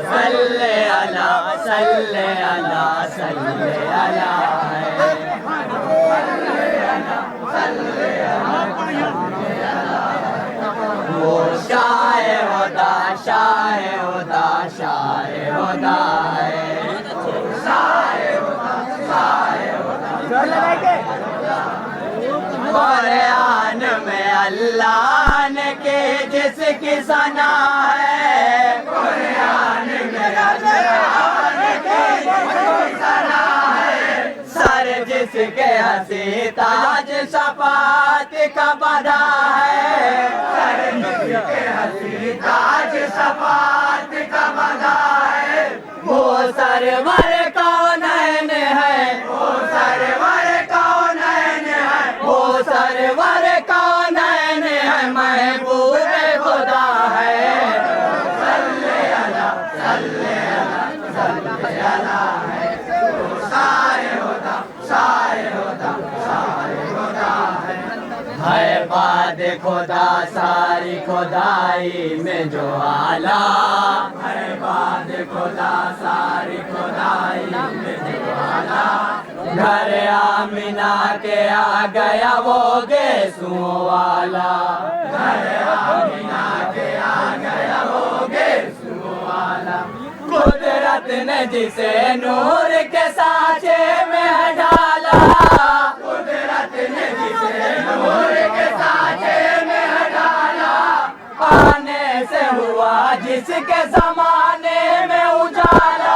सल्ले अला सल्ले अला सल्ले अला वो शाह होता शाह होता शाह होता है कुरान में अल्लाह ने के जिसकी सना है कुरान में अल्लाह ने के जिसकी सना है सर जिसके हंसी ताज शफात का बधा है सर जिसके हंसी ताज शफात का बधा है वो सरवर कौनैन है वो सरवर कौनैन है वो सरवर कौनैन है महबूब खुदा है सल्ले अला सल्ले अला सल्ले अला है सारे होता सारे होता सारे होता है बाद खुदा सारी खुदाई में जो आला है बाद खुदा सारी खुदाई में जो आला घर आमिना के आ गया वो गेसुओं वाला घर आमिना के आ गया वो गेसुओं वाला कुदरत ने जिसे नूर के साँचे में डाला कुदरत ने जिसे नूर के साँचे में डाला आने से हुआ जिसके जमाने में उजाला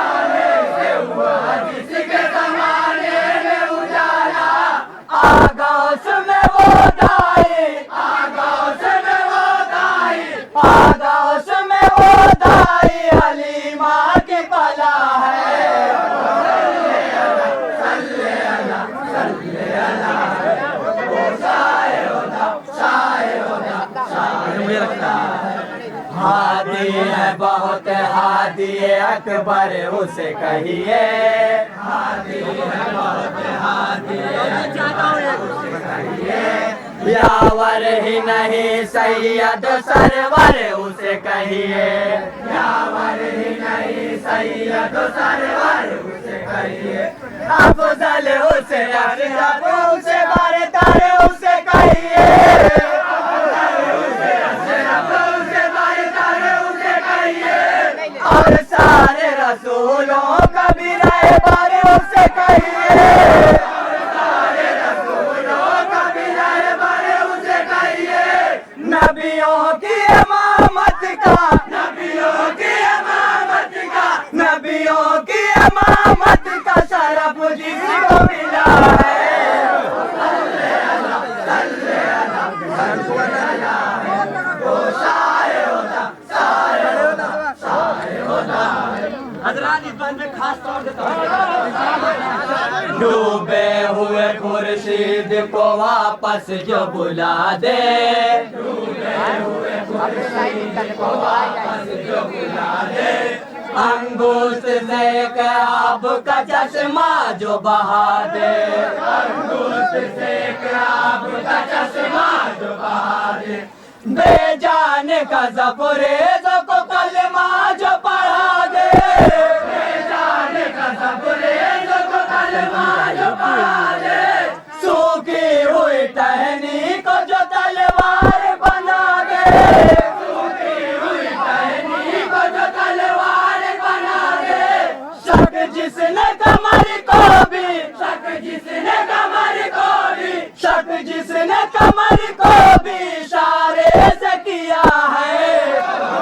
आने से हुआ जिसके जमाने में उजाला आगोश में वो दाई आगोश में वो दाई आगोश में वो दाई हलीमा की बला है सल्ले अला सल्ले अला सल्ले अला हादी है बहुत हादी अकबर उसे कहिए हादी है बहुत हादी उसे कहिए यावर ही नहीं सैयद सरवर उसे कहिए यावर ही नहीं सैयद सरवर उसे कहिए अफजल उसे अरशद उसे बरतर उसे कहिए और सारे रसूलों का भी रहबर उसे कहिए सारे रसूलों का भी रहबर उसे कहिए नबियों की इमामत का नबियों की इमामत का नबियों की इमामत का शरफ जिसको मिला है सल्ले अला सल्ले अला सल्ले अला वो सारे होता सारे होता सारे होता हजरात इस बात में खास तौर से डूबे हुए खुर्शीद को वापस जो बुला दे डूबे हुए खुर्शीद को वापस जो बुला दे अंगूठ से एक आब का चश्मा जो बहा दे अंगूठ से एक आब का चश्मा जो बहा दे बेजान का ज़फ़रेज़ को कलमा जो पढ़ा दे बेजान का ज़फ़रेज़ को कलमा जो पढ़ा दे सूखी हुई टहनी को जो तलवार बना दे सूखी हुई टहनी को जो तलवार बना दे शक जिसने कमर को भी शक जिसने कमर को भी शक जिसने कमर को भी इशारे से किया है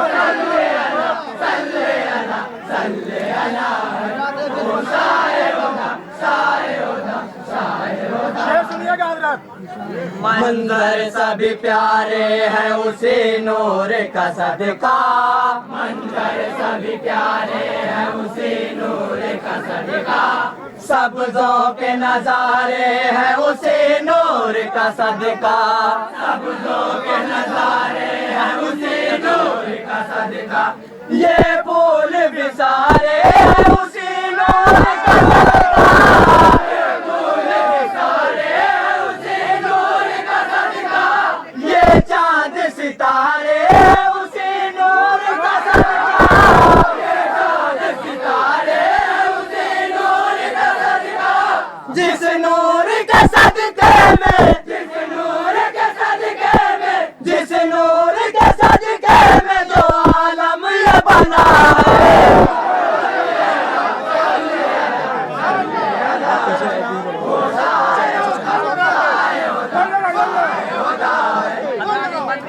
सल्ले अला सल्ले अला सल्ले अला वो सारे होता सारे होता सारे होता सुनिएगा हज़रात मंजर सभी प्यारे हैं उसी नूर का सदका मंजर सभी प्यारे हैं उसी नूर का सदका सब्ज़ों के नजारे हैं उसी नूर का सदका सब्ज़ों के नजारे हैं उसी नूर का सदका ये फूल भी सारे हैं उसी नूर का सदका ये फूल भी सारे हैं उसी नूर का सदका ये चांद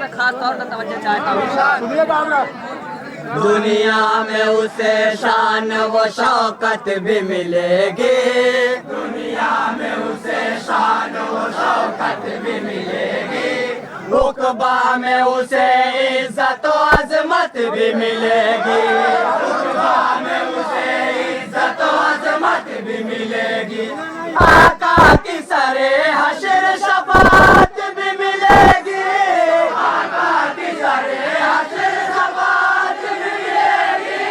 खास तौर पर तवज्जो चाहता हूँ। दुनिया में उसे शान व शौकत भी मिलेगी, दुनिया में उसे शान व शौकत भी मिलेगी, उक़बा में उसे इज्जत व अज़मत भी मिलेगी, उक़बा में उसे इज्जत व अज़मत भी मिलेगी, आका की सरे हश्र शफाअत भी मिलेगी, आका की सरे हश्र शफाअत भी मिलेगी,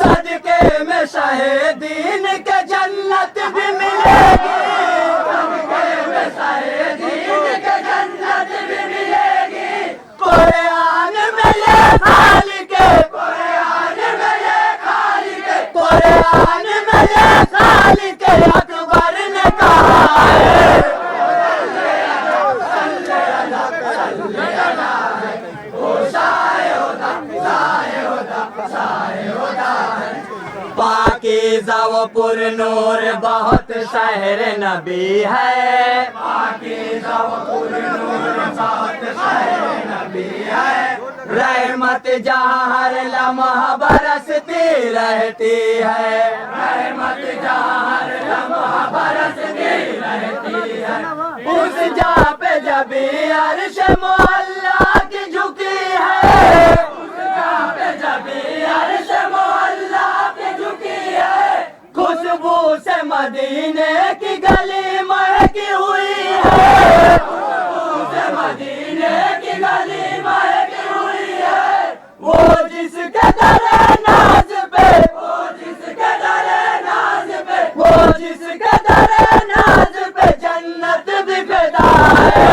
सदके में शहीदीन के जन्नत भी मिलेगी, सदके में शहीदीन के जन्नत भी मिलेगी, कुरान में ये खालिक कुरान में ये खालिक कुरान में ये खालिक अकबर ने कहा है, पाकीज़ा व पुरनूर बहुत शहर नबी है, पाकीज़ा व पुरनूर बहुत शहर नबी है, रहमत जहाँ हर लम्हा बरसती रहती है, रहमत जहाँ हर लम्हा बरसती रहती है, उस जा पे जब अर्श मोहल्ला की झुकी है, उस जा पे जब अर्श मोहल्ला की झुकी है, खुशबू से मदीने की गली महकी हुई है, खुशबू से मदीने की गली महकी हुई है, वो जिसके दरे नाज पे वो जिसके दरे नाज पे वो जिसके दरे नाज पे जन्नत भी फिदा है,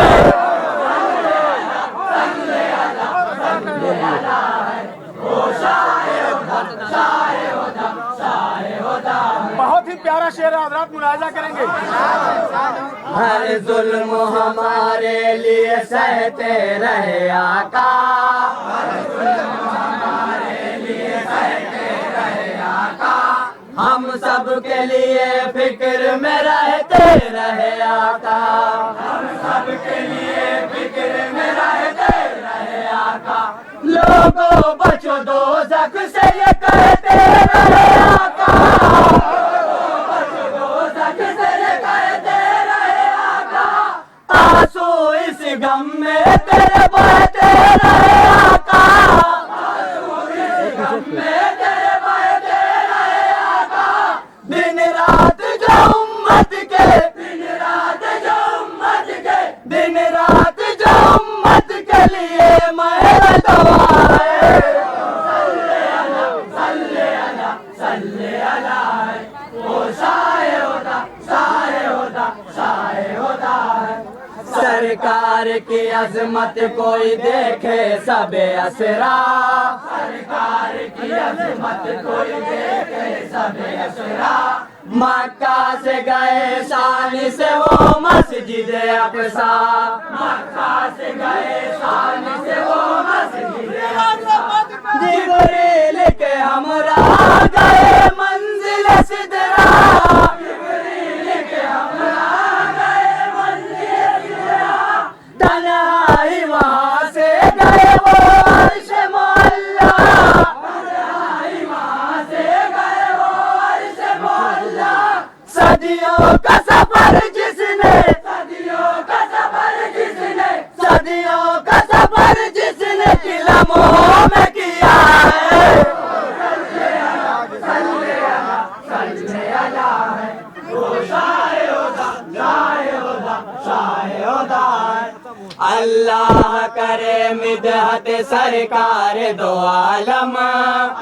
बहुत ही प्यारा शेर है, हज़रात मुलाहिज़ा करेंगे। हर जुल्म हमारे लिए सहते रहे आका, हर जुल्म हमारे लिए सहते रहे आका, हम सब के लिए फिक्र में रहते रहे आका, हम सब के लिए फिक्र में रहते रहे आका, लोगों बचो दोज़ख से ये कहते रहे आका, लोगों बचो दोज़ख से ये कहते रहे आका, आंसू इस गम में तेरे बहते रहे आका, आंसू इस गम में तेरे बहते रहे आका, दिन रात जो उम्मत के दिन रात जो उम्मत के दिन रात जो उम्मत के लिए मैं दवा है, सल्ले अला सल्ले अला सल्ले अला है, वो शाए होता शाए होता शाए होता है, सरकार की अजमत कोई देखे सबे असरा, सरकार की अजमत कोई देखे सबे असरा, मक्का से गए शान से वो मस्जिद अक़सा, मक्का से गए शान से वो मस्जिद अक़सा, जिब्रील के हमरा गए मंजिल सिदरा, जिब्रील के हमरा गए मंजिल सिदरा, तन्हाई वहाँ से गए वो अर्श मोहल्ला, तन्हाई वहाँ से गए वो अर्श मोहल्ला, सदियों का सफर जिसने सदियों का सफर जिसने सदियों का सफर जिसने किलमों में किया है, सल्ले अला है, वो शाए होता शाए होता है, अल्लाह करे मिदहत सरकार दो आलम,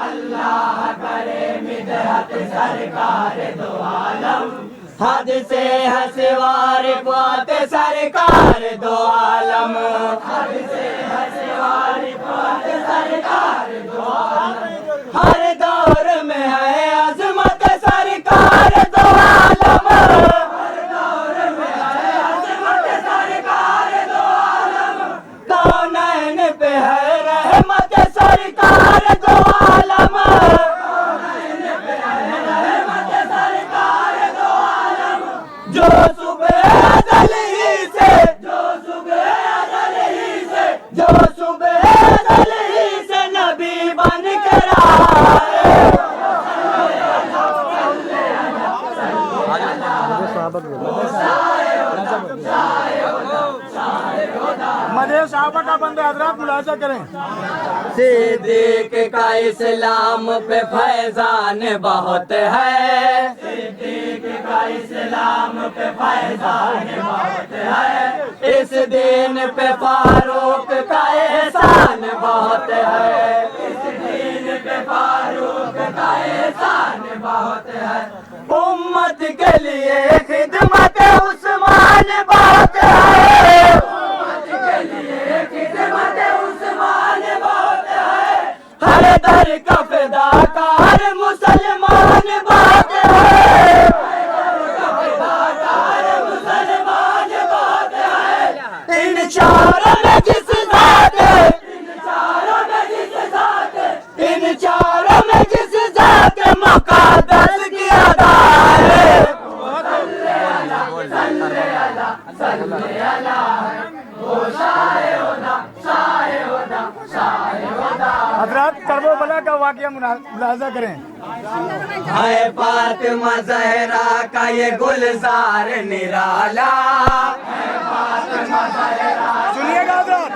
अल्लाह करे मिदहत सरकार दो आलम, हद से हसवार बात सरकार दो आलम, हद से हसवार बात सरकार दो आलम, हर दौर में है अजमत सरकार दो आलम, हर दौर में है अजमत सरकार दो आलम, कौनैन पे है रहमत सरकार दो आलम, कौनैन पे है रहमत सरकार दो आलम, जो सुबह अज़ल ही से जो सुबह अज़ल ही से जो सुबह करें। सिद्दीक का इस्लाम पे फैजान बहुत है, सिद्दीक का इस्लाम पे फैजान बहुत है। इस दिन पे फारूक का एहसान बहुत है, इस दिन पे फारूक का एहसान बहुत है। उम्मत के लिए खिदमत उस्मान बहुत है, उम्मत के लिए खिदमत उस्मान बहुत है। हर दर का फिदाकार मुसलमान बहुत है, हर दर का फिदाकार मुसलमान बहुत है। इन चारों में जिस जात, इन चारों में जिस जात, इन चारों में जिस जात मुक़द्दस की अदा है। हजरत करबला का वाकया मुलाजा करें। है फातिमा ज़हरा का ये गुलजार निराला, सुनिएगा हजरत।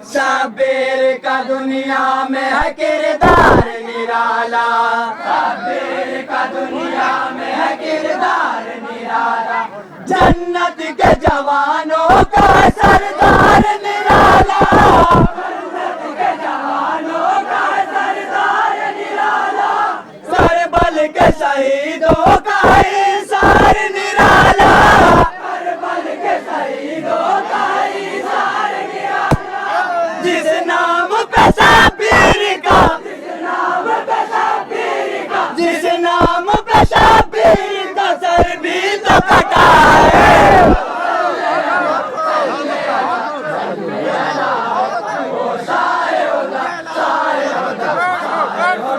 शबीर का दुनिया में है किरदार निराला, शबीर का दुनिया में है किरदार निराला। जन्नत के जवानों का सरदार निराला, जन्नत के जवानों का सरदार निराला। करबल के शहीदों का इंसार निराला, करबल के शहीदों का इंसार निराला। जिस नाम पे शबीर का, जिस नाम पे शबीर का, जिस नाम पे शबीर का सर भी तो कटा है।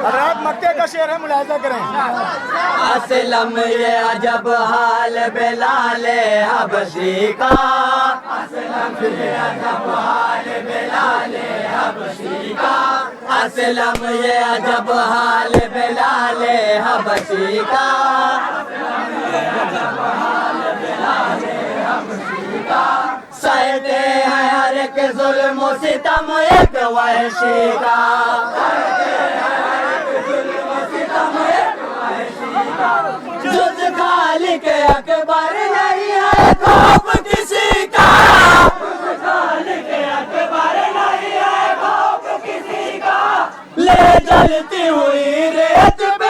हजरत मक्के का शेर है, मुलाजा करें। असलम ये अजब हाल बेलाल हबशी का, असलम ये अजब हाल बेलाल हबशी का, असलम ये अजब हाल बेलाल हबशी का। सहते हैं हर एक जुल्म सितम एक वहशी का, जुज खालिक अकबर नहीं है खौफ किसी का, जुज खालिक अकबर नहीं है खौफ किसी का। ले जलती हुई रेत पे